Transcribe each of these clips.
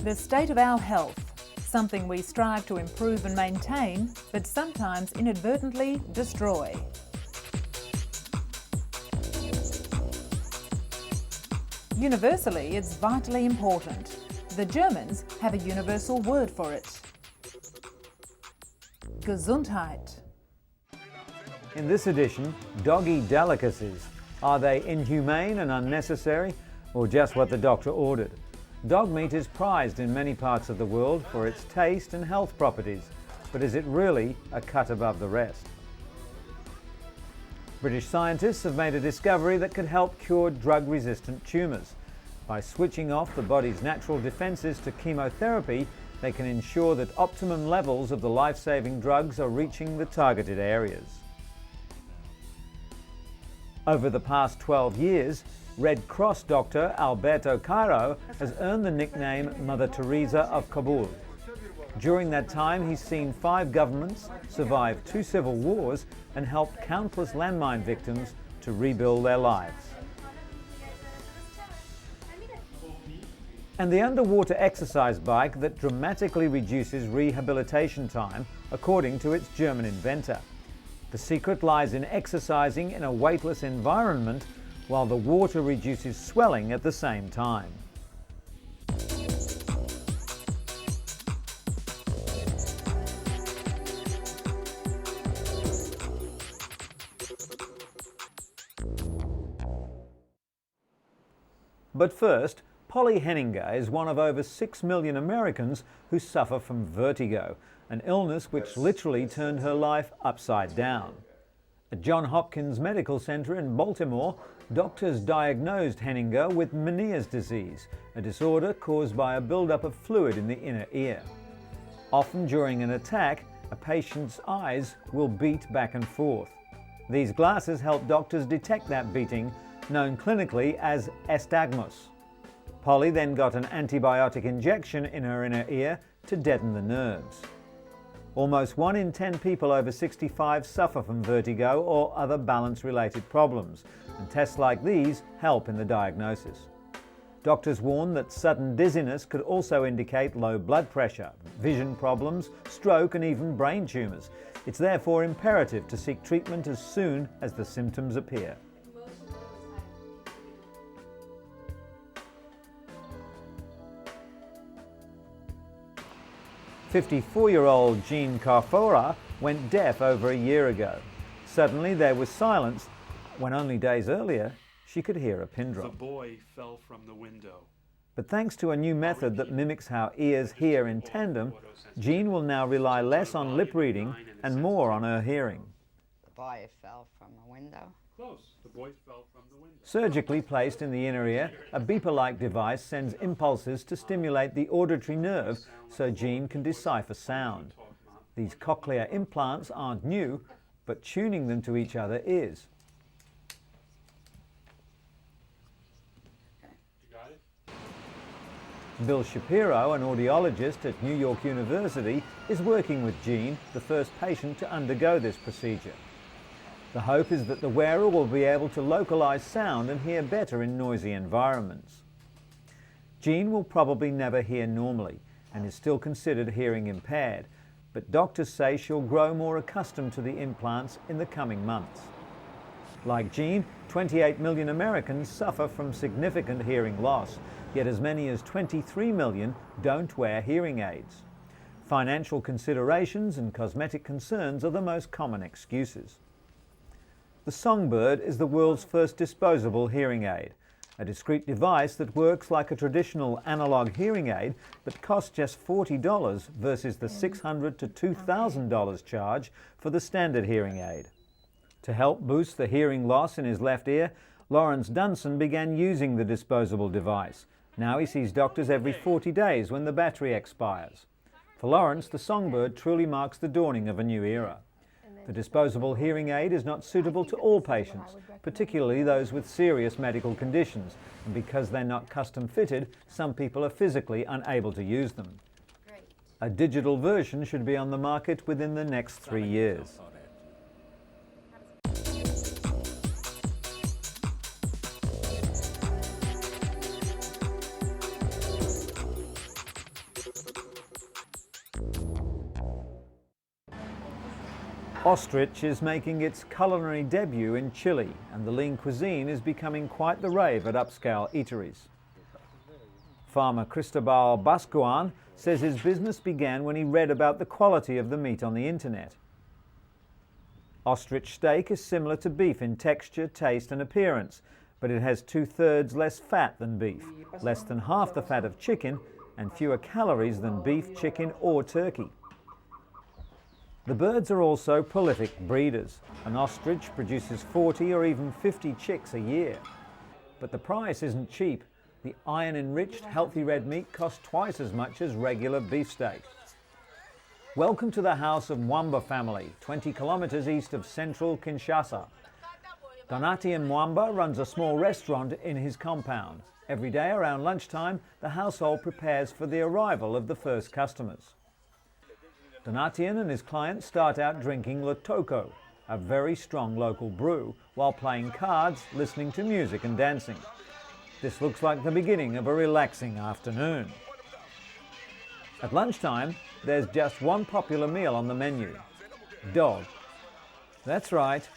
The state of our health, something we strive to improve and maintain, but sometimes inadvertently destroy. Universally, it's vitally important. The Germans have a universal word for it. Gesundheit. In this edition, doggy delicacies. Are they inhumane and unnecessary, or just what the doctor ordered? Dog meat is prized in many parts of the world for its taste and health properties, but is it really a cut above the rest? British scientists have made a discovery that could help cure drug-resistant tumours. By switching off the body's natural defences to chemotherapy, they can ensure that optimum levels of the life-saving drugs are reaching the targeted areas. Over the past 12 years, Red Cross doctor Alberto Cairo has earned the nickname Mother Teresa of Kabul. During that time, he's seen 5 governments, survived 2 civil wars, and helped countless landmine victims to rebuild their lives. And the underwater exercise bike that dramatically reduces rehabilitation time, according to its German inventor. The secret lies in exercising in a weightless environment while the water reduces swelling at the same time. But first, Polly Henninger is one of over 6 million Americans who suffer from vertigo, an illness which literally turned her life upside down. At Johns Hopkins Medical Center in Baltimore, doctors diagnosed Henninger with Meniere's disease, a disorder caused by a buildup of fluid in the inner ear. Often during an attack, a patient's eyes will beat back and forth. These glasses help doctors detect that beating, known clinically as nystagmus. Polly then got an antibiotic injection in her inner ear to deaden the nerves. Almost 1 in 10 people over 65 suffer from vertigo or other balance-related problems, and tests like these help in the diagnosis. Doctors warn that sudden dizziness could also indicate low blood pressure, vision problems, stroke, and even brain tumours. It's therefore imperative to seek treatment as soon as the symptoms appear. 54-year-old Jean Carfora went deaf over a year ago. Suddenly there was silence when only days earlier she could hear a pin drop. The boy fell from the window. But thanks to a new method that mimics how ears hear in tandem, Jean will now rely less on lip reading and more on her hearing. The boy fell from a window. Close. The boy fell from the window. Surgically placed in the inner ear, a beeper-like device sends impulses to stimulate the auditory nerve so Jean can decipher sound. These cochlear implants aren't new, but tuning them to each other is. Bill Shapiro, an audiologist at New York University, is working with Jean, the first patient to undergo this procedure. The hope is that the wearer will be able to localize sound and hear better in noisy environments. Jean will probably never hear normally and is still considered hearing impaired, but doctors say she'll grow more accustomed to the implants in the coming months. Like Jean, 28 million Americans suffer from significant hearing loss, yet as many as 23 million don't wear hearing aids. Financial considerations and cosmetic concerns are the most common excuses. The Songbird is the world's first disposable hearing aid, a discrete device that works like a traditional analog hearing aid but costs just $40 versus the $600 to $2,000 charge for the standard hearing aid. To help boost the hearing loss in his left ear, Lawrence Dunson began using the disposable device. Now he sees doctors every 40 days when the battery expires. For Lawrence, the Songbird truly marks the dawning of a new era. The disposable hearing aid is not suitable to all patients, particularly those with serious medical conditions, and because they're not custom fitted, some people are physically unable to use them. A digital version should be on the market within the next 3 years. Ostrich is making its culinary debut in Chile, and the lean cuisine is becoming quite the rave at upscale eateries. Farmer Cristobal Bascuan says his business began when he read about the quality of the meat on the internet. Ostrich steak is similar to beef in texture, taste and appearance, but it has 2/3 less fat than beef, less than half the fat of chicken, and fewer calories than beef, chicken or turkey. The birds are also prolific breeders. An ostrich produces 40 or even 50 chicks a year. But the price isn't cheap. The iron-enriched, healthy red meat costs twice as much as regular beefsteak. Welcome to the house of Mwamba family, 20 kilometers east of central Kinshasa. Donatien Mwamba runs a small restaurant in his compound. Every day around lunchtime, the household prepares for the arrival of the first customers. Donatien and his clients start out drinking Le Toco, a very strong local brew, while playing cards, listening to music and dancing. This looks like the beginning of a relaxing afternoon. At lunchtime, there's just one popular meal on the menu: dog. That's right,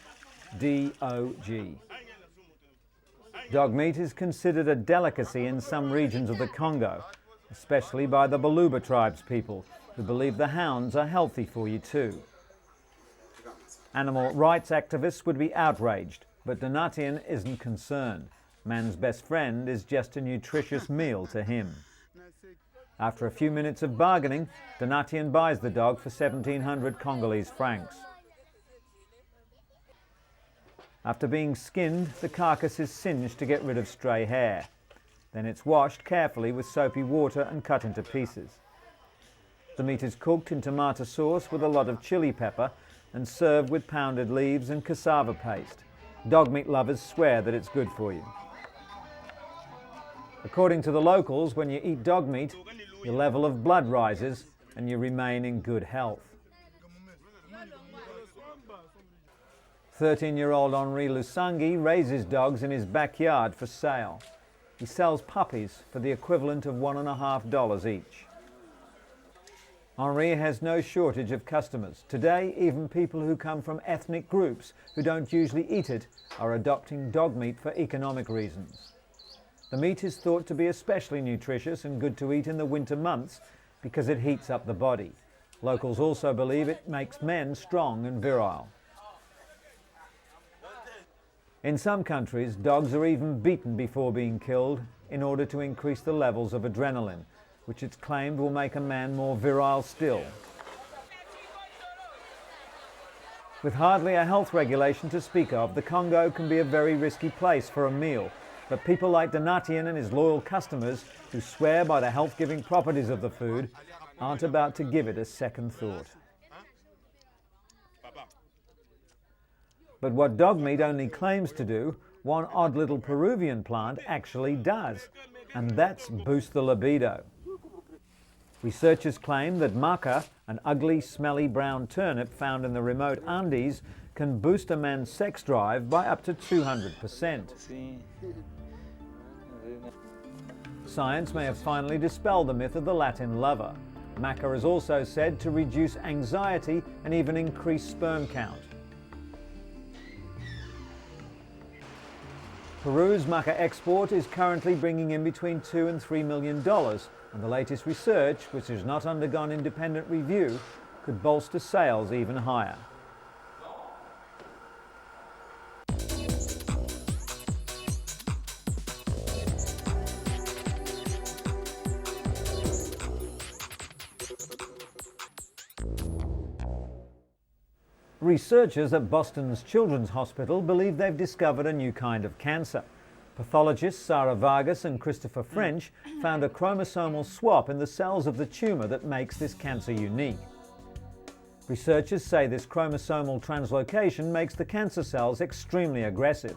D-O-G. Dog meat is considered a delicacy in some regions of the Congo, especially by the Baluba tribespeople, who believe the hounds are healthy for you too. Animal rights activists would be outraged, but Donatien isn't concerned. Man's best friend is just a nutritious meal to him. After a few minutes of bargaining, Donatien buys the dog for 1,700 Congolese francs. After being skinned, the carcass is singed to get rid of stray hair. Then it's washed carefully with soapy water and cut into pieces. The meat is cooked in tomato sauce with a lot of chili pepper and served with pounded leaves and cassava paste. Dog meat lovers swear that it's good for you. According to the locals, when you eat dog meat, your level of blood rises and you remain in good health. 13-year-old Henri Lusangi raises dogs in his backyard for sale. He sells puppies for the equivalent of $1.50 each. Henri has no shortage of customers. Today, even people who come from ethnic groups who don't usually eat it are adopting dog meat for economic reasons. The meat is thought to be especially nutritious and good to eat in the winter months because it heats up the body. Locals also believe it makes men strong and virile. In some countries, dogs are even beaten before being killed in order to increase the levels of adrenaline, which it's claimed will make a man more virile still. With hardly a health regulation to speak of, the Congo can be a very risky place for a meal, but people like Donatien and his loyal customers, who swear by the health-giving properties of the food, aren't about to give it a second thought. But what dog meat only claims to do, one odd little Peruvian plant actually does, and that's boost the libido. Researchers claim that maca, an ugly, smelly brown turnip found in the remote Andes, can boost a man's sex drive by up to 200%. Science may have finally dispelled the myth of the Latin lover. Maca is also said to reduce anxiety and even increase sperm count. Peru's maca export is currently bringing in between $2 and $3 million, and the latest research, which has not undergone independent review, could bolster sales even higher. Researchers at Boston's Children's Hospital believe they've discovered a new kind of cancer. Pathologists Sarah Vargas and Christopher French found a chromosomal swap in the cells of the tumour that makes this cancer unique. Researchers say this chromosomal translocation makes the cancer cells extremely aggressive.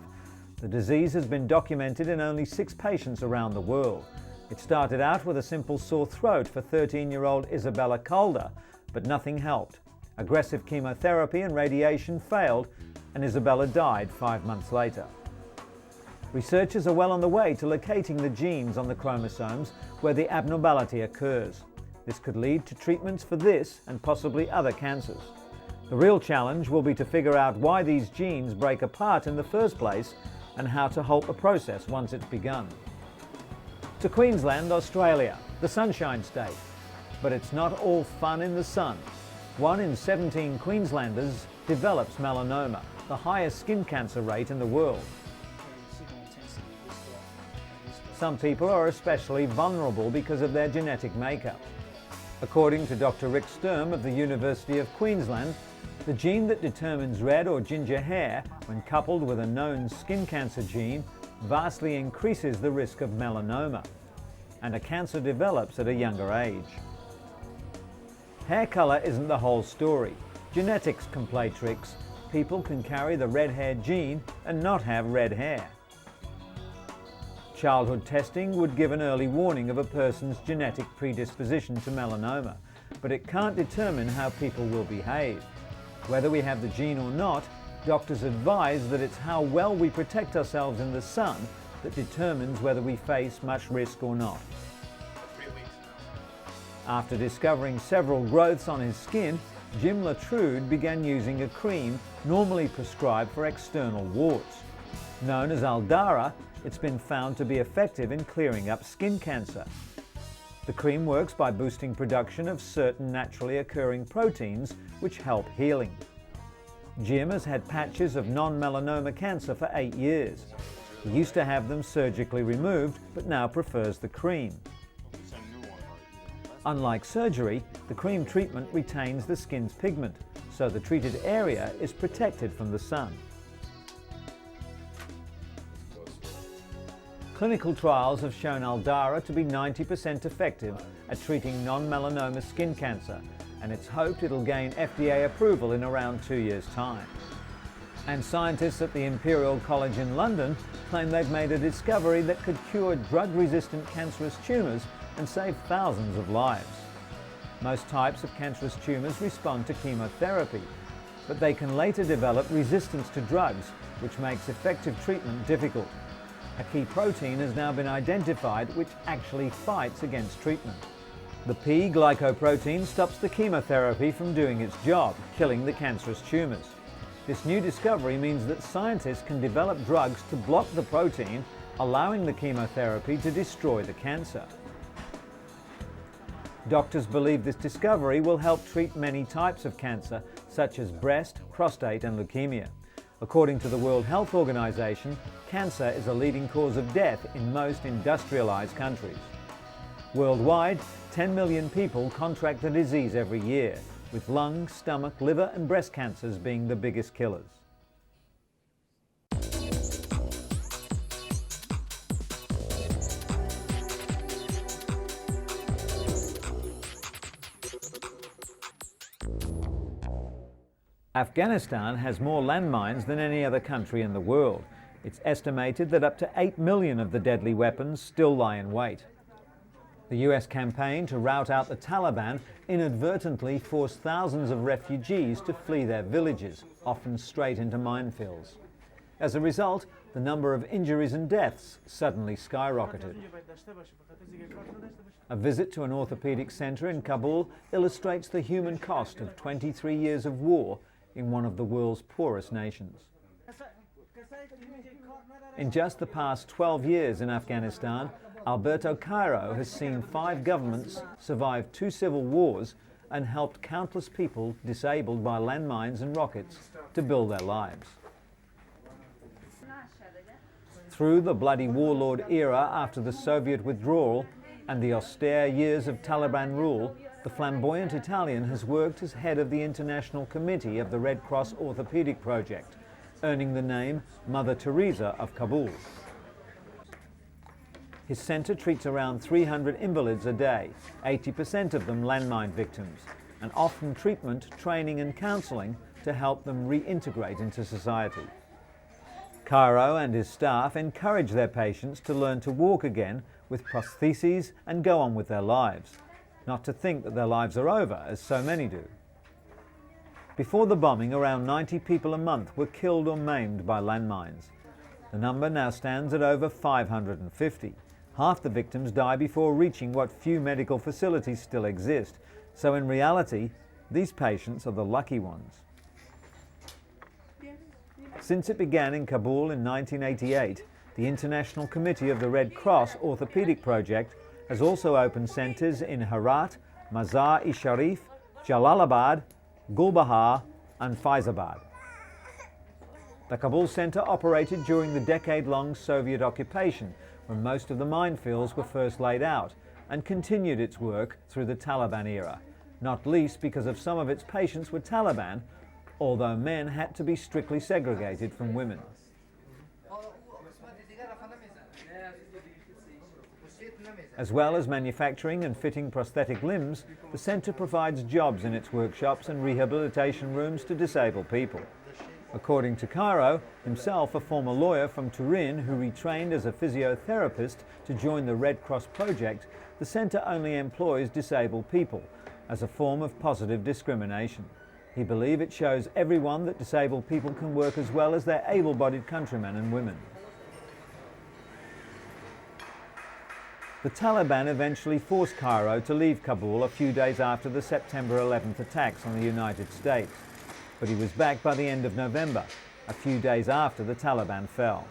The disease has been documented in only 6 patients around the world. It started out with a simple sore throat for 13-year-old Isabella Calder, but nothing helped. Aggressive chemotherapy and radiation failed, and Isabella died 5 months later. Researchers are well on the way to locating the genes on the chromosomes where the abnormality occurs. This could lead to treatments for this and possibly other cancers. The real challenge will be to figure out why these genes break apart in the first place and how to halt the process once it's begun. To Queensland, Australia, the Sunshine State. But it's not all fun in the sun. 1 in 17 Queenslanders develops melanoma, the highest skin cancer rate in the world. Some people are especially vulnerable because of their genetic makeup. According to Dr. Rick Sturm of the University of Queensland, the gene that determines red or ginger hair, when coupled with a known skin cancer gene, vastly increases the risk of melanoma, and a cancer develops at a younger age. Hair colour isn't the whole story. Genetics can play tricks. People can carry the red hair gene and not have red hair. Childhood testing would give an early warning of a person's genetic predisposition to melanoma, but it can't determine how people will behave. Whether we have the gene or not, doctors advise that it's how well we protect ourselves in the sun that determines whether we face much risk or not. After discovering several growths on his skin, Jim Latrude began using a cream normally prescribed for external warts. Known as Aldara, it's been found to be effective in clearing up skin cancer. The cream works by boosting production of certain naturally occurring proteins which help healing. Jim has had patches of non-melanoma cancer for 8 years. He used to have them surgically removed, but now prefers the cream. Unlike surgery, the cream treatment retains the skin's pigment, so the treated area is protected from the sun. Clinical trials have shown Aldara to be 90% effective at treating non-melanoma skin cancer, and it's hoped it'll gain FDA approval in around 2 years' time. And scientists at the Imperial College in London claim they've made a discovery that could cure drug-resistant cancerous tumours and save thousands of lives. Most types of cancerous tumours respond to chemotherapy, but they can later develop resistance to drugs, which makes effective treatment difficult. A key protein has now been identified which actually fights against treatment. The P-glycoprotein stops the chemotherapy from doing its job, killing the cancerous tumours. This new discovery means that scientists can develop drugs to block the protein, allowing the chemotherapy to destroy the cancer. Doctors believe this discovery will help treat many types of cancer, such as breast, prostate and leukemia. According to the World Health Organization, cancer is a leading cause of death in most industrialized countries. Worldwide, 10 million people contract the disease every year, with lung, stomach, liver and breast cancers being the biggest killers. Afghanistan has more landmines than any other country in the world. It's estimated that up to 8 million of the deadly weapons still lie in wait. The US campaign to rout out the Taliban inadvertently forced thousands of refugees to flee their villages, often straight into minefields. As a result, the number of injuries and deaths suddenly skyrocketed. A visit to an orthopedic centre in Kabul illustrates the human cost of 23 years of war in one of the world's poorest nations. In just the past 12 years in Afghanistan, Alberto Cairo has seen 5 governments survive 2 civil wars and helped countless people disabled by landmines and rockets to build their lives. Through the bloody warlord era after the Soviet withdrawal and the austere years of Taliban rule, the flamboyant Italian has worked as head of the International Committee of the Red Cross Orthopedic Project, earning the name Mother Teresa of Kabul. His centre treats around 300 invalids a day, 80% of them landmine victims, and often treatment, training and counselling to help them reintegrate into society. Cairo and his staff encourage their patients to learn to walk again with prostheses and go on with their lives, not to think that their lives are over, as so many do. Before the bombing, around 90 people a month were killed or maimed by landmines. The number now stands at over 550. Half the victims die before reaching what few medical facilities still exist, so in reality, these patients are the lucky ones. Since it began in Kabul in 1988, the International Committee of the Red Cross Orthopedic Project has also opened centres in Herat, Mazar-e-Sharif, Jalalabad, Gulbahar and Faizabad. The Kabul centre operated during the decade-long Soviet occupation, when most of the minefields were first laid out, and continued its work through the Taliban era, not least because of some of its patients were Taliban, although men had to be strictly segregated from women. As well as manufacturing and fitting prosthetic limbs, the centre provides jobs in its workshops and rehabilitation rooms to disabled people. According to Cairo, himself a former lawyer from Turin who retrained as a physiotherapist to join the Red Cross project, the centre only employs disabled people as a form of positive discrimination. He believes it shows everyone that disabled people can work as well as their able-bodied countrymen and women. The Taliban eventually forced Cairo to leave Kabul a few days after the September 11th attacks on the United States, but he was back by the end of November, a few days after the Taliban fell.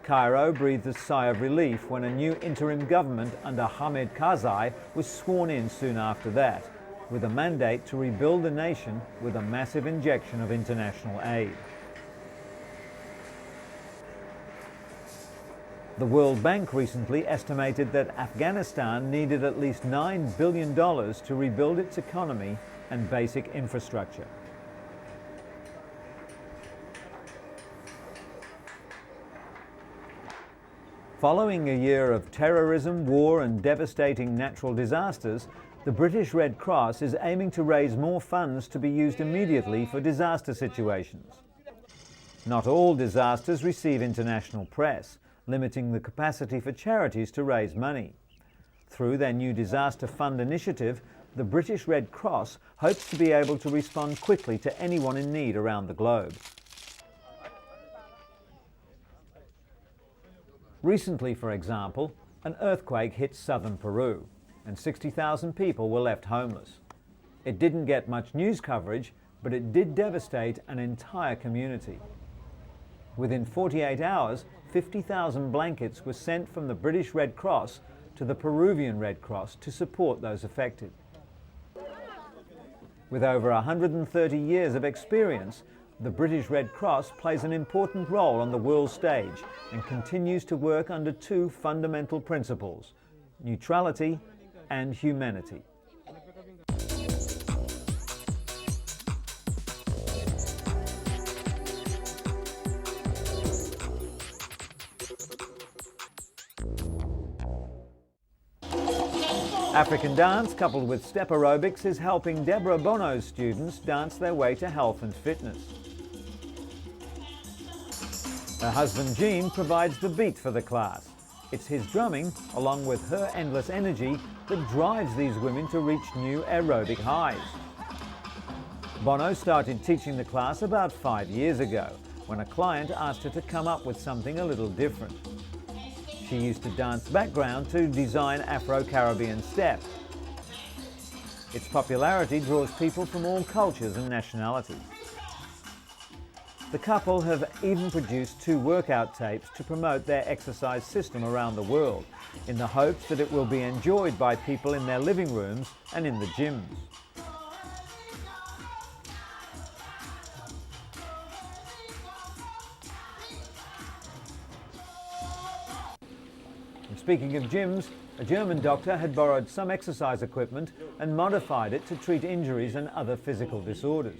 Cairo breathed a sigh of relief when a new interim government under Hamid Karzai was sworn in soon after that, with a mandate to rebuild the nation with a massive injection of international aid. The World Bank recently estimated that Afghanistan needed at least $9 billion to rebuild its economy and basic infrastructure. Following a year of terrorism, war and devastating natural disasters, the British Red Cross is aiming to raise more funds to be used immediately for disaster situations. Not all disasters receive international press, limiting the capacity for charities to raise money. Through their new Disaster Fund initiative, the British Red Cross hopes to be able to respond quickly to anyone in need around the globe. Recently, for example, an earthquake hit southern Peru, and 60,000 people were left homeless. It didn't get much news coverage, but it did devastate an entire community. Within 48 hours, 50,000 blankets were sent from the British Red Cross to the Peruvian Red Cross to support those affected. With over 130 years of experience, the British Red Cross plays an important role on the world stage and continues to work under two fundamental principles: neutrality and humanity. African dance coupled with step aerobics is helping Deborah Bono's students dance their way to health and fitness. Her husband Gene provides the beat for the class. It's his drumming, along with her endless energy, that drives these women to reach new aerobic highs. Bono started teaching the class about 5 years ago, when a client asked her to come up with something a little different. She used a dance background to design Afro-Caribbean step. Its popularity draws people from all cultures and nationalities. The couple have even produced 2 workout tapes to promote their exercise system around the world, in the hopes that it will be enjoyed by people in their living rooms and in the gyms. Speaking of gyms, a German doctor had borrowed some exercise equipment and modified it to treat injuries and other physical disorders.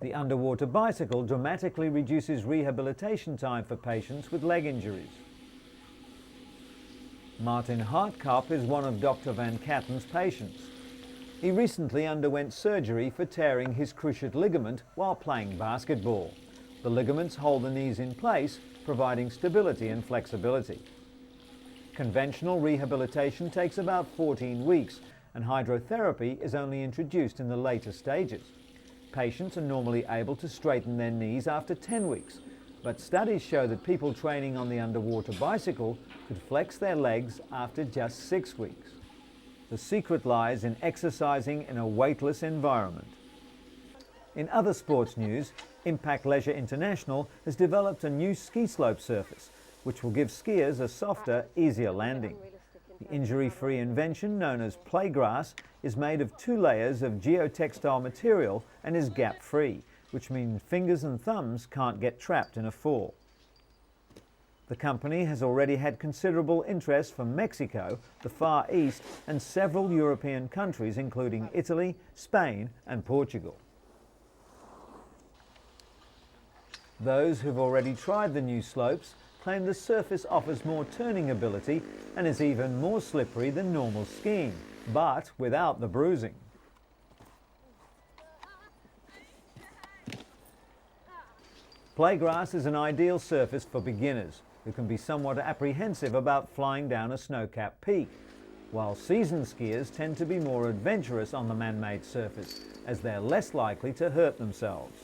The underwater bicycle dramatically reduces rehabilitation time for patients with leg injuries. Martin Hartkop is one of Dr. Van Katten's patients. He recently underwent surgery for tearing his cruciate ligament while playing basketball. The ligaments hold the knees in place, providing stability and flexibility. Conventional rehabilitation takes about 14 weeks, and hydrotherapy is only introduced in the later stages. Patients are normally able to straighten their knees after 10 weeks, but studies show that people training on the underwater bicycle could flex their legs after just 6 weeks. The secret lies in exercising in a weightless environment. In other sports news, Impact Leisure International has developed a new ski slope surface, which will give skiers a softer, easier landing. The injury-free invention, known as Playgrass, is made of 2 layers of geotextile material and is gap-free, which means fingers and thumbs can't get trapped in a fall. The company has already had considerable interest from Mexico, the Far East, and several European countries, including Italy, Spain, and Portugal. Those who've already tried the new slopes claim the surface offers more turning ability and is even more slippery than normal skiing, but without the bruising. Playgrass is an ideal surface for beginners who can be somewhat apprehensive about flying down a snow-capped peak, while seasoned skiers tend to be more adventurous on the man-made surface, as they're less likely to hurt themselves.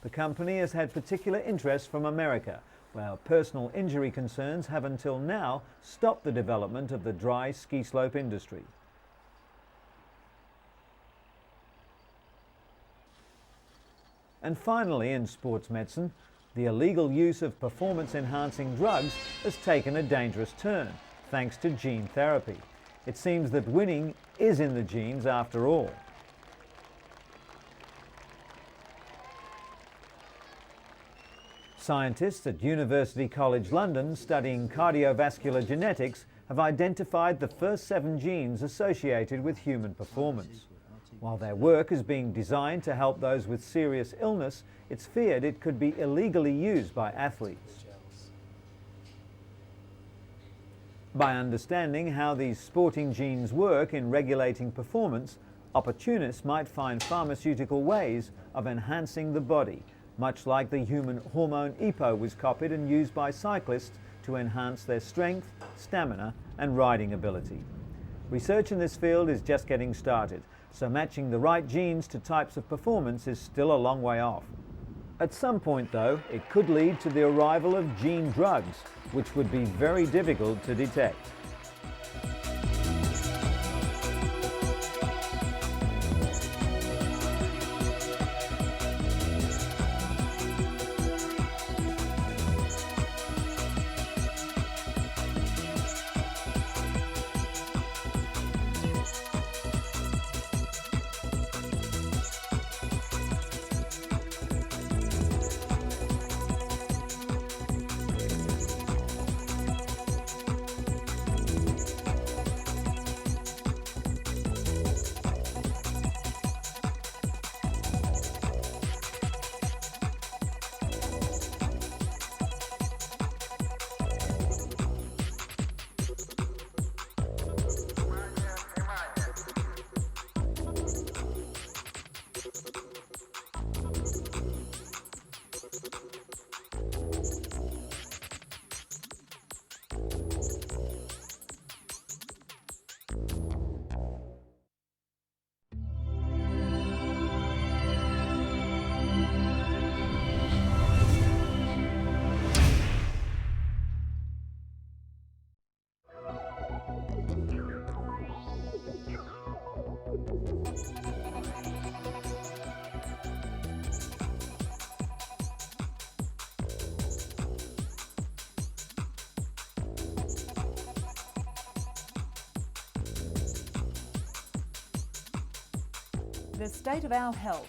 The company has had particular interest from America, where personal injury concerns have until now stopped the development of the dry ski slope industry. And finally, in sports medicine, the illegal use of performance-enhancing drugs has taken a dangerous turn, thanks to gene therapy. It seems that winning is in the genes after all. Scientists at University College London studying cardiovascular genetics have identified the first 7 genes associated with human performance. While their work is being designed to help those with serious illness, it's feared it could be illegally used by athletes. By understanding how these sporting genes work in regulating performance, opportunists might find pharmaceutical ways of enhancing the body, much like the human hormone EPO was copied and used by cyclists to enhance their strength, stamina, and riding ability. Research in this field is just getting started, so matching the right genes to types of performance is still a long way off. At some point, though, it could lead to the arrival of gene drugs, which would be very difficult to detect. The state of our health,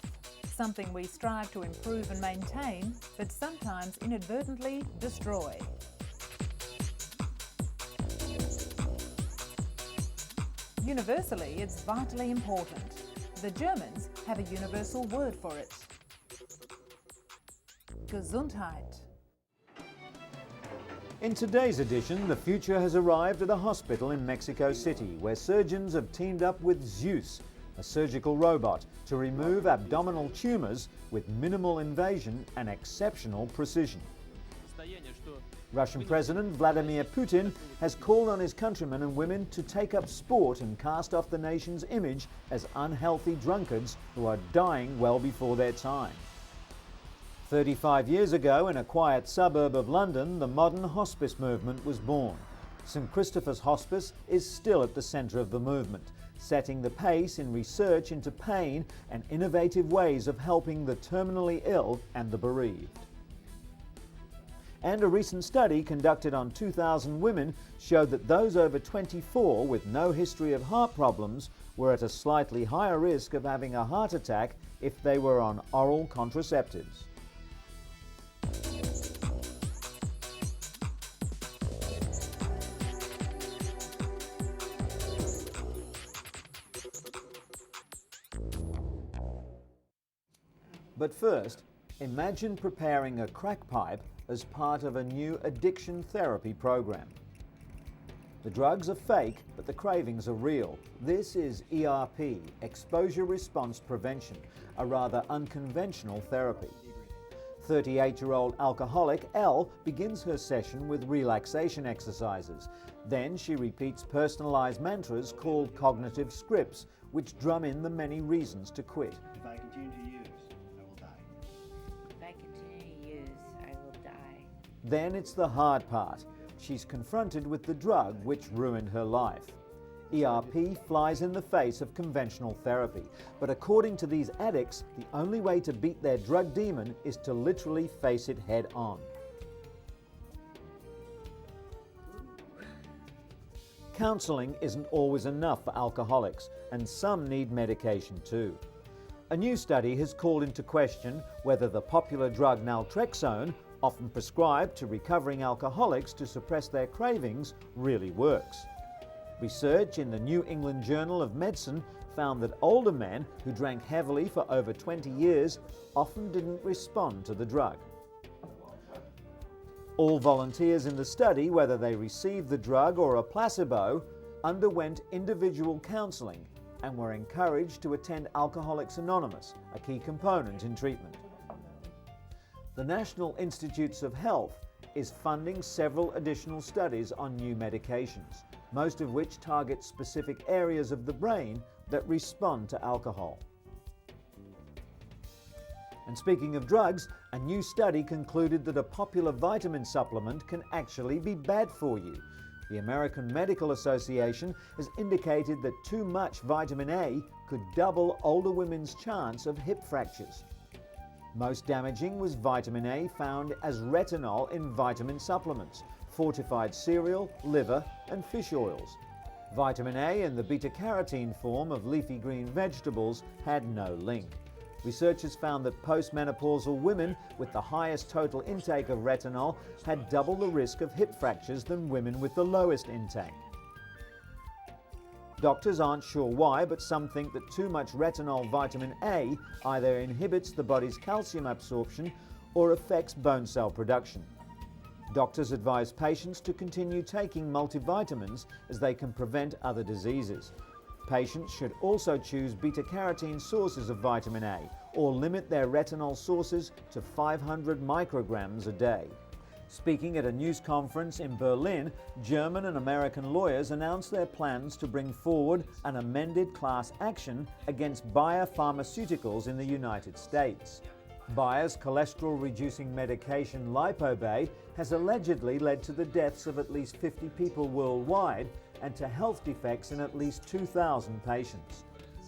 something we strive to improve and maintain, but sometimes inadvertently destroy. Universally, it's vitally important. The Germans have a universal word for it. Gesundheit. In today's edition, the future has arrived at a hospital in Mexico City, where surgeons have teamed up with Zeus, a surgical robot, to remove abdominal tumours with minimal invasion and exceptional precision. Russian President Vladimir Putin has called on his countrymen and women to take up sport and cast off the nation's image as unhealthy drunkards who are dying well before their time. 35 years ago, in a quiet suburb of London, the modern hospice movement was born. St Christopher's Hospice is still at the centre of the movement, setting the pace in research into pain and innovative ways of helping the terminally ill and the bereaved. And a recent study conducted on 2,000 women showed that those over 24 with no history of heart problems were at a slightly higher risk of having a heart attack if they were on oral contraceptives. But first, imagine preparing a crack pipe as part of a new addiction therapy program. The drugs are fake, but the cravings are real. This is ERP, Exposure Response Prevention, a rather unconventional therapy. 38-year-old alcoholic Elle begins her session with relaxation exercises. Then she repeats personalized mantras called cognitive scripts, which drum in the many reasons to quit. If I continue to use, I will die. If I continue to use, I will die. Then it's the hard part. She's confronted with the drug which ruined her life. ERP flies in the face of conventional therapy, but according to these addicts, the only way to beat their drug demon is to literally face it head on. Counseling isn't always enough for alcoholics, and some need medication too. A new study has called into question whether the popular drug naltrexone, often prescribed to recovering alcoholics to suppress their cravings, really works. Research in the New England Journal of Medicine found that older men who drank heavily for over 20 years often didn't respond to the drug. All volunteers in the study, whether they received the drug or a placebo, underwent individual counseling and were encouraged to attend Alcoholics Anonymous, a key component in treatment. The National Institutes of Health is funding several additional studies on new medications, most of which target specific areas of the brain that respond to alcohol. And speaking of drugs, a new study concluded that a popular vitamin supplement can actually be bad for you. The American Medical Association has indicated that too much vitamin A could double older women's chance of hip fractures. Most damaging was vitamin A found as retinol in vitamin supplements, fortified cereal, liver, and fish oils. Vitamin A in the beta-carotene form of leafy green vegetables had no link. Researchers found that postmenopausal women with the highest total intake of retinol had double the risk of hip fractures than women with the lowest intake. Doctors aren't sure why, but some think that too much retinol vitamin A either inhibits the body's calcium absorption or affects bone cell production. Doctors advise patients to continue taking multivitamins as they can prevent other diseases. Patients should also choose beta-carotene sources of vitamin A or limit their retinol sources to 500 micrograms a day. Speaking at a news conference in Berlin, German and American lawyers announced their plans to bring forward an amended class action against Bayer Pharmaceuticals in the United States. Bayer's cholesterol-reducing medication Lipobay has allegedly led to the deaths of at least 50 people worldwide and to health defects in at least 2,000 patients.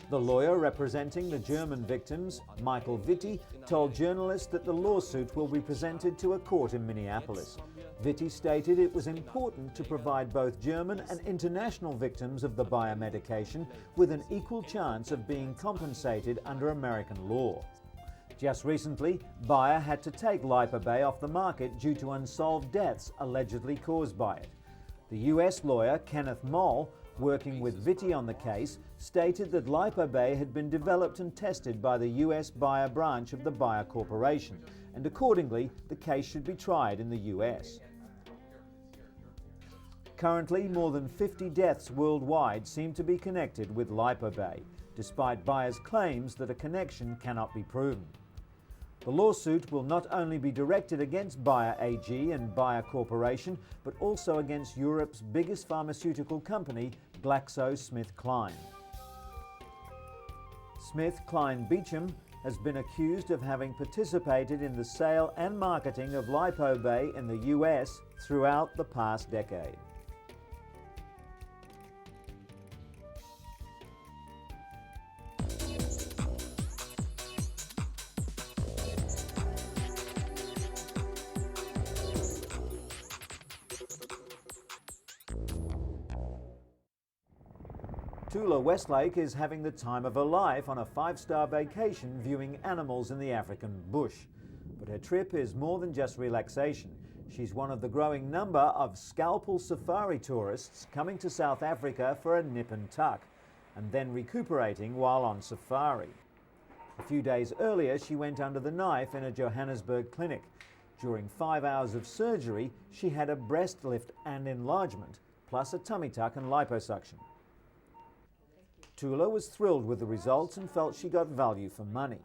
The lawyer representing the German victims, Michael Vitti, told journalists that the lawsuit will be presented to a court in Minneapolis. Vitti stated it was important to provide both German and international victims of the Bayer medication with an equal chance of being compensated under American law. Just recently, Bayer had to take Lipobay off the market due to unsolved deaths allegedly caused by it. The US lawyer Kenneth Moll, working with Vitti on the case, stated that Lipobay had been developed and tested by the US Bayer branch of the Bayer Corporation, and accordingly, the case should be tried in the US. Currently, more than 50 deaths worldwide seem to be connected with Lipobay, despite Bayer's claims that a connection cannot be proven. The lawsuit will not only be directed against Bayer AG and Bayer Corporation, but also against Europe's biggest pharmaceutical company, GlaxoSmithKline. SmithKline Beecham has been accused of having participated in the sale and marketing of Lipobay in the US throughout the past decade. Tula Westlake is having the time of her life on a 5-star vacation viewing animals in the African bush. But her trip is more than just relaxation. She's one of the growing number of scalpel safari tourists coming to South Africa for a nip and tuck, and then recuperating while on safari. A few days earlier, she went under the knife in a Johannesburg clinic. During 5 hours of surgery, she had a breast lift and enlargement, plus a tummy tuck and liposuction. Tula was thrilled with the results and felt she got value for money.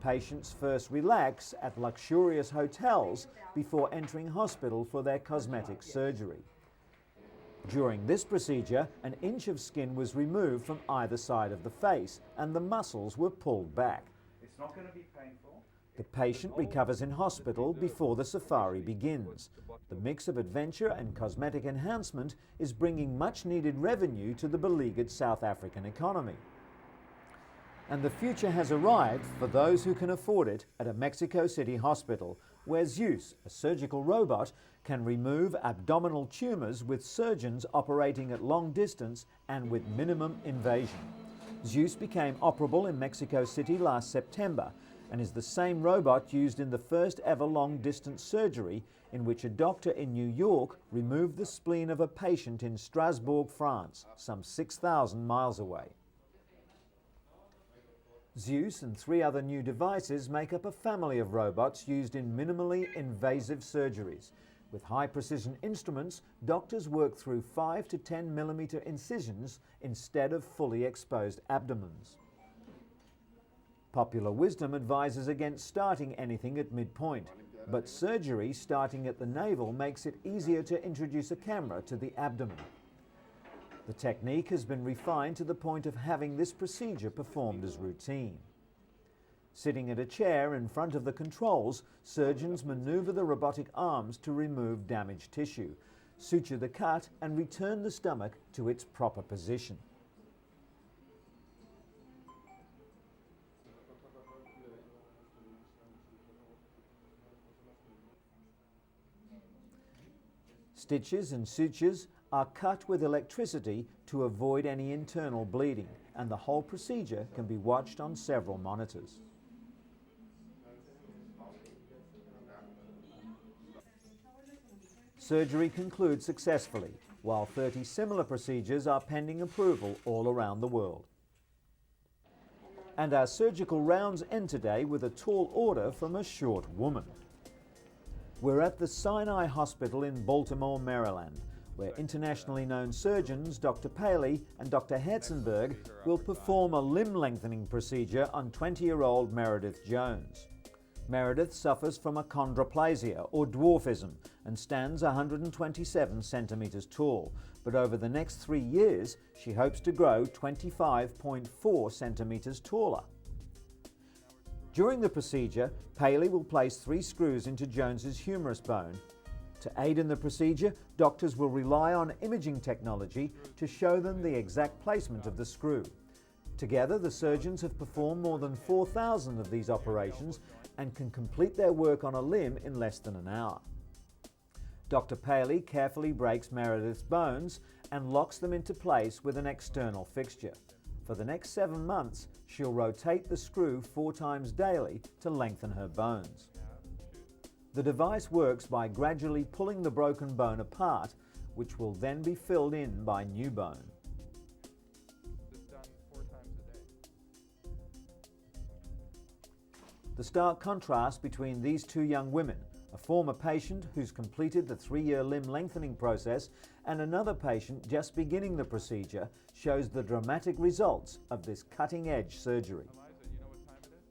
Patients first relax at luxurious hotels before entering hospital for their cosmetic surgery. During this procedure, an inch of skin was removed from either side of the face and the muscles were pulled back. It's not going to be painful. The patient recovers in hospital before the safari begins. The mix of adventure and cosmetic enhancement is bringing much needed revenue to the beleaguered South African economy. And the future has arrived for those who can afford it at a Mexico City hospital, where Zeus, a surgical robot, can remove abdominal tumours with surgeons operating at long distance and with minimum invasion. Zeus became operable in Mexico City last September and is the same robot used in the first ever long-distance surgery in which a doctor in New York removed the spleen of a patient in Strasbourg, France, some 6,000 miles away. Zeus and 3 other new devices make up a family of robots used in minimally invasive surgeries. With high-precision instruments, doctors work through 5 to 10 millimeter incisions instead of fully exposed abdomens. Popular wisdom advises against starting anything at midpoint, but surgery starting at the navel makes it easier to introduce a camera to the abdomen. The technique has been refined to the point of having this procedure performed as routine. Sitting at a chair in front of the controls, surgeons maneuver the robotic arms to remove damaged tissue, suture the cut and return the stomach to its proper position. Stitches and sutures are cut with electricity to avoid any internal bleeding, and the whole procedure can be watched on several monitors. Surgery concludes successfully, while 30 similar procedures are pending approval all around the world. And our surgical rounds end today with a tall order from a short woman. We're at the Sinai Hospital in Baltimore, Maryland, where internationally known surgeons Dr. Paley and Dr. Herzenberg will perform a limb lengthening procedure on 20-year-old Meredith Jones. Meredith suffers from achondroplasia or dwarfism and stands 127 centimetres tall, but over the next 3 years she hopes to grow 25.4 centimetres taller. During the procedure, Paley will place 3 screws into Jones's humerus bone. To aid in the procedure, doctors will rely on imaging technology to show them the exact placement of the screw. Together, the surgeons have performed more than 4,000 of these operations and can complete their work on a limb in less than an hour. Dr. Paley carefully breaks Meredith's bones and locks them into place with an external fixture. For the next 7 months, she'll rotate the screw 4 times daily to lengthen her bones. The device works by gradually pulling the broken bone apart, which will then be filled in by new bone. It's done 4 times a day. The stark contrast between these 2 young women, a former patient who's completed the 3-year limb lengthening process and another patient just beginning the procedure, shows the dramatic results of this cutting-edge surgery. Eliza, you know what time it is?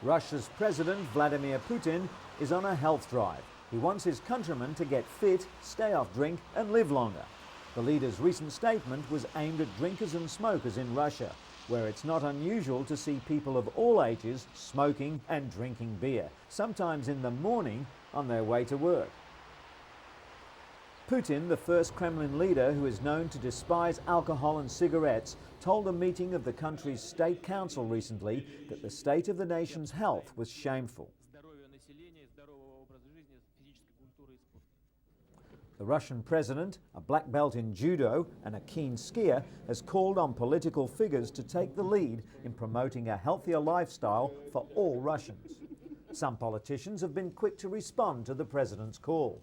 Russia's President Vladimir Putin is on a health drive. He wants his countrymen to get fit, stay off drink and live longer. The leader's recent statement was aimed at drinkers and smokers in Russia, where it's not unusual to see people of all ages smoking and drinking beer, sometimes in the morning on their way to work. Putin, the first Kremlin leader who is known to despise alcohol and cigarettes, told a meeting of the country's state council recently that the state of the nation's health was shameful. The Russian president, a black belt in judo and a keen skier, has called on political figures to take the lead in promoting a healthier lifestyle for all Russians. Some politicians have been quick to respond to the president's call.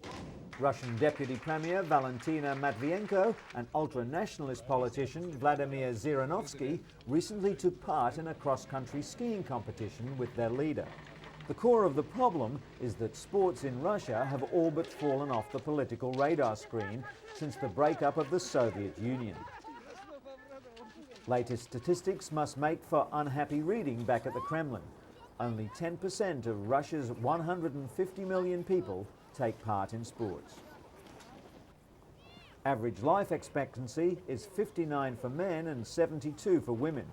Russian Deputy Premier Valentina Matvienko and ultra-nationalist politician Vladimir Zhirinovsky recently took part in a cross-country skiing competition with their leader. The core of the problem is that sports in Russia have all but fallen off the political radar screen since the breakup of the Soviet Union. Latest statistics must make for unhappy reading back at the Kremlin. Only 10% of Russia's 150 million people take part in sports. Average life expectancy is 59 for men and 72 for women,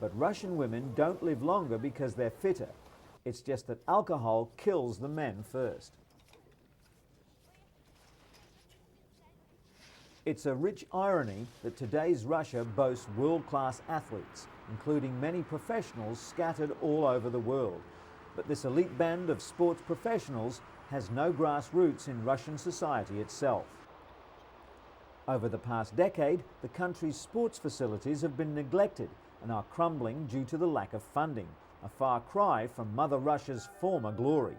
but Russian women don't live longer because they're fitter. It's just that alcohol kills the men first. It's a rich irony that today's Russia boasts world-class athletes, including many professionals scattered all over the world. But this elite band of sports professionals has no grassroots in Russian society itself. Over the past decade, the country's sports facilities have been neglected and are crumbling due to the lack of funding, a far cry from Mother Russia's former glory.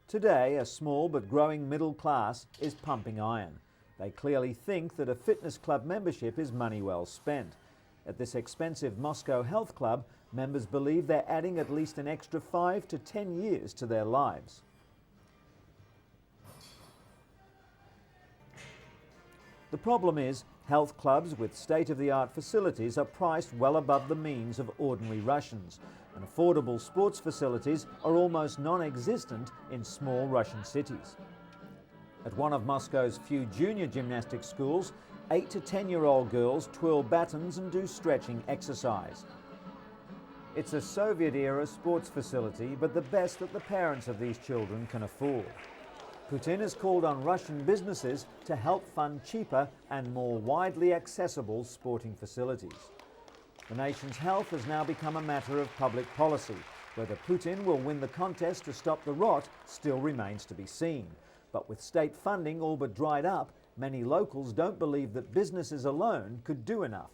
Today, a small but growing middle class is pumping iron. They clearly think that a fitness club membership is money well spent. At this expensive Moscow health club, members believe they're adding at least an extra 5 to 10 years to their lives. The problem is, health clubs with state-of-the-art facilities are priced well above the means of ordinary Russians, and affordable sports facilities are almost non-existent in small Russian cities. At one of Moscow's few junior gymnastics schools, 8 to 10-year-old girls twirl batons and do stretching exercise. It's a Soviet-era sports facility, but the best that the parents of these children can afford. Putin has called on Russian businesses to help fund cheaper and more widely accessible sporting facilities. The nation's health has now become a matter of public policy. Whether Putin will win the contest to stop the rot still remains to be seen. But with state funding all but dried up, many locals don't believe that businesses alone could do enough.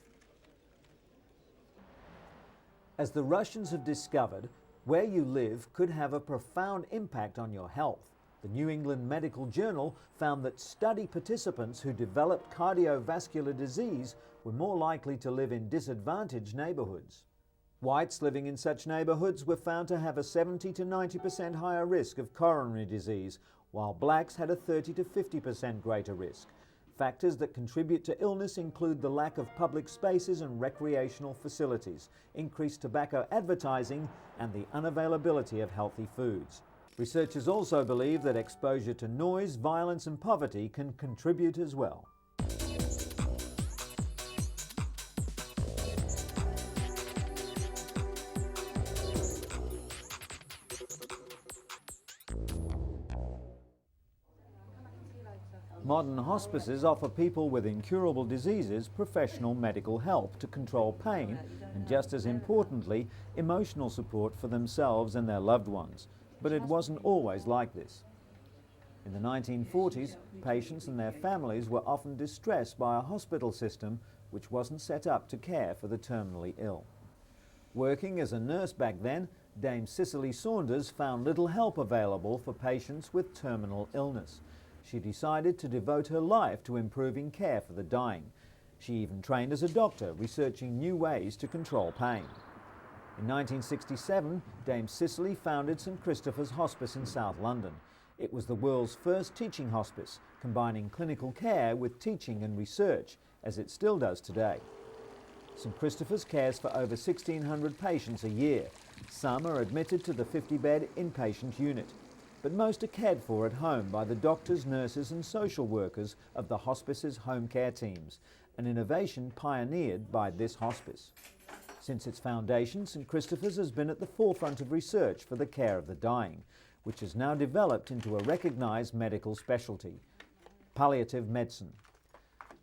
As the Russians have discovered, where you live could have a profound impact on your health. The New England Medical Journal found that study participants who developed cardiovascular disease were more likely to live in disadvantaged neighborhoods. Whites living in such neighborhoods were found to have a 70 to 90% higher risk of coronary disease, while blacks had a 30 to 50% greater risk. Factors that contribute to illness include the lack of public spaces and recreational facilities, increased tobacco advertising, and the unavailability of healthy foods. Researchers also believe that exposure to noise, violence, and poverty can contribute as well. Modern hospices offer people with incurable diseases professional medical help to control pain and, just as importantly, emotional support for themselves and their loved ones. But it wasn't always like this. In the 1940s, patients and their families were often distressed by a hospital system which wasn't set up to care for the terminally ill. Working as a nurse back then, Dame Cicely Saunders found little help available for patients with terminal illness. She decided to devote her life to improving care for the dying. She even trained as a doctor, researching new ways to control pain. In 1967, Dame Cicely founded St Christopher's Hospice in South London. It was the world's first teaching hospice, combining clinical care with teaching and research, as it still does today. St Christopher's cares for over 1,600 patients a year. Some are admitted to the 50-bed inpatient unit. but most are cared for at home by the doctors, nurses and social workers of the hospice's home care teams, an innovation pioneered by this hospice. Since its foundation, St Christopher's has been at the forefront of research for the care of the dying, which has now developed into a recognised medical specialty, palliative medicine.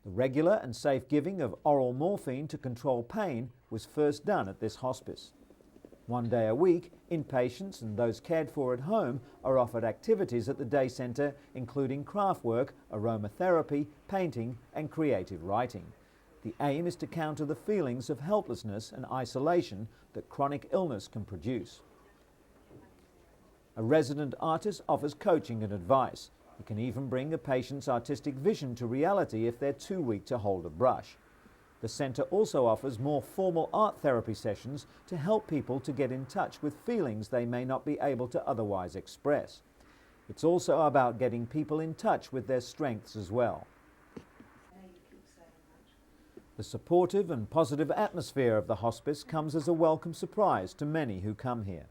The regular and safe giving of oral morphine to control pain was first done at this hospice. 1 day a week, inpatients and those cared for at home are offered activities at the day centre, including craft work, aromatherapy, painting and creative writing. The aim is to counter the feelings of helplessness and isolation that chronic illness can produce. A resident artist offers coaching and advice. He can even bring a patient's artistic vision to reality if they're too weak to hold a brush. The centre also offers more formal art therapy sessions to help people to get in touch with feelings they may not be able to otherwise express. It's also about getting people in touch with their strengths as well. The supportive and positive atmosphere of the hospice comes as a welcome surprise to many who come here.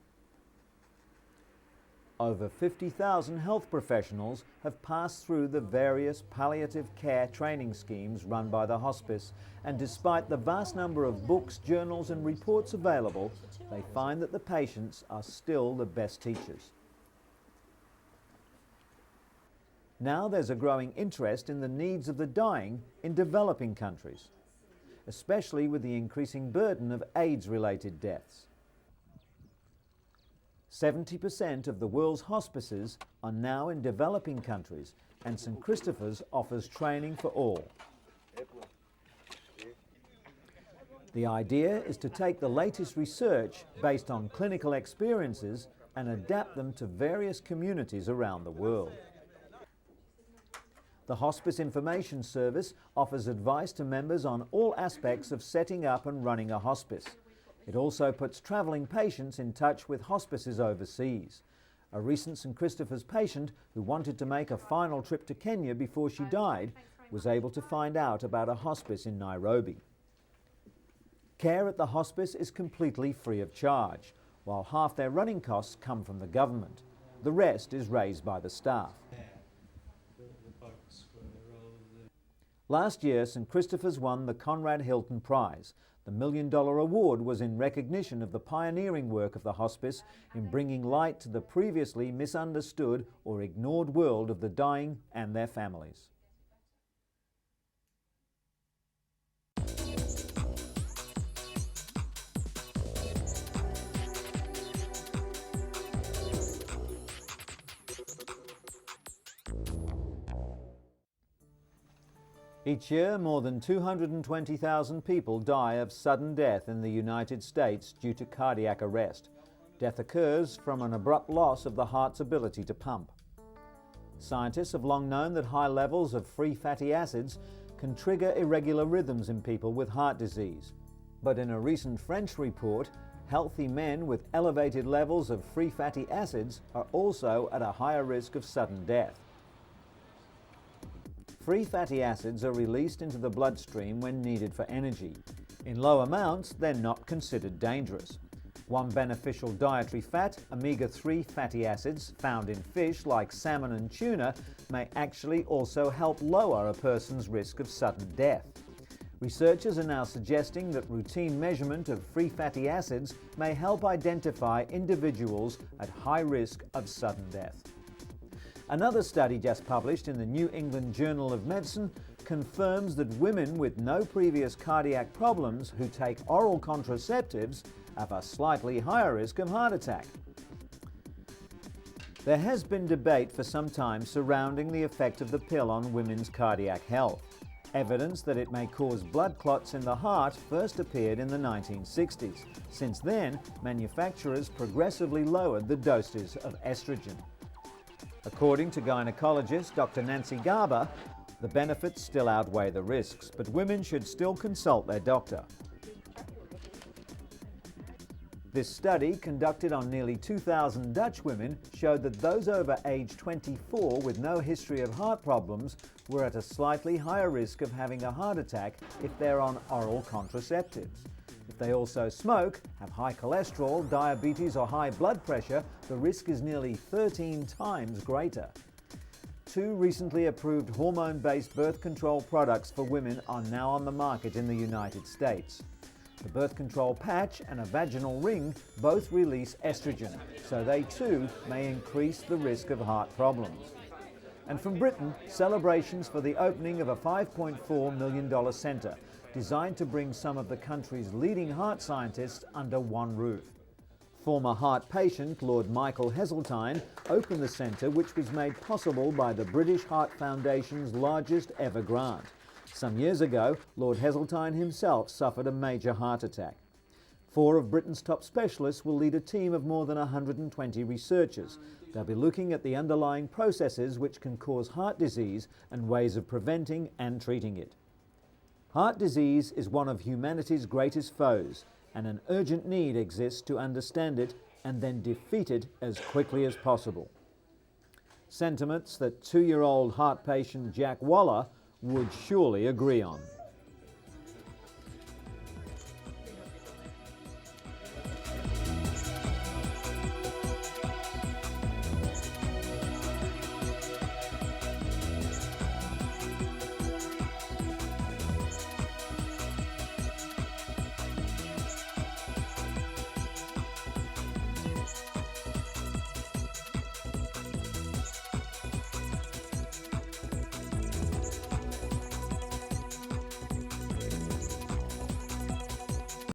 Over 50,000 health professionals have passed through the various palliative care training schemes run by the hospice, and despite the vast number of books, journals and reports available, they find that the patients are still the best teachers. Now there's a growing interest in the needs of the dying in developing countries, especially with the increasing burden of AIDS-related deaths. 70% of the world's hospices are now in developing countries, and St Christopher's offers training for all. The idea is to take the latest research based on clinical experiences and adapt them to various communities around the world. The Hospice Information Service offers advice to members on all aspects of setting up and running a hospice. It also puts travelling patients in touch with hospices overseas. A recent St Christopher's patient who wanted to make a final trip to Kenya before she died was able to find out about a hospice in Nairobi. Care at the hospice is completely free of charge, while half their running costs come from the government. The rest is raised by the staff. Last year, St Christopher's won the Conrad Hilton Prize. The $1 Million award was in recognition of the pioneering work of the hospice in bringing light to the previously misunderstood or ignored world of the dying and their families. Each year, more than 220,000 people die of sudden death in the United States due to cardiac arrest. Death occurs from an abrupt loss of the heart's ability to pump. Scientists have long known that high levels of free fatty acids can trigger irregular rhythms in people with heart disease. But in a recent French report, healthy men with elevated levels of free fatty acids are also at a higher risk of sudden death. Free fatty acids are released into the bloodstream when needed for energy. In low amounts, they're not considered dangerous. One beneficial dietary fat, omega-3 fatty acids, found in fish like salmon and tuna, may actually also help lower a person's risk of sudden death. Researchers are now suggesting that routine measurement of free fatty acids may help identify individuals at high risk of sudden death. Another study just published in the New England Journal of Medicine confirms that women with no previous cardiac problems who take oral contraceptives have a slightly higher risk of heart attack. There has been debate for some time surrounding the effect of the pill on women's cardiac health. Evidence that it may cause blood clots in the heart first appeared in the 1960s. Since then, manufacturers progressively lowered the doses of estrogen. According to gynecologist Dr. Nancy Garber, the benefits still outweigh the risks, but women should still consult their doctor. This study, conducted on nearly 2,000 Dutch women, showed that those over age 24 with no history of heart problems were at a slightly higher risk of having a heart attack if they're on oral contraceptives. The If they also smoke, have high cholesterol, diabetes or high blood pressure, the risk is nearly 13 times greater. 2 recently approved hormone-based birth control products for women are now on the market in the United States. The birth control patch and a vaginal ring both release estrogen, so they too may increase the risk of heart problems. And from Britain, celebrations for the opening of a $5.4 million centre designed to bring some of the country's leading heart scientists under one roof. Former heart patient Lord Michael Heseltine opened the centre, which was made possible by the British Heart Foundation's largest ever grant. Some years ago, Lord Heseltine himself suffered a major heart attack. 4 of Britain's top specialists will lead a team of more than 120 researchers. They'll be looking at the underlying processes which can cause heart disease and ways of preventing and treating it. Heart disease is one of humanity's greatest foes, and an urgent need exists to understand it and then defeat it as quickly as possible. Sentiments that 2-year-old heart patient Jack Waller would surely agree on.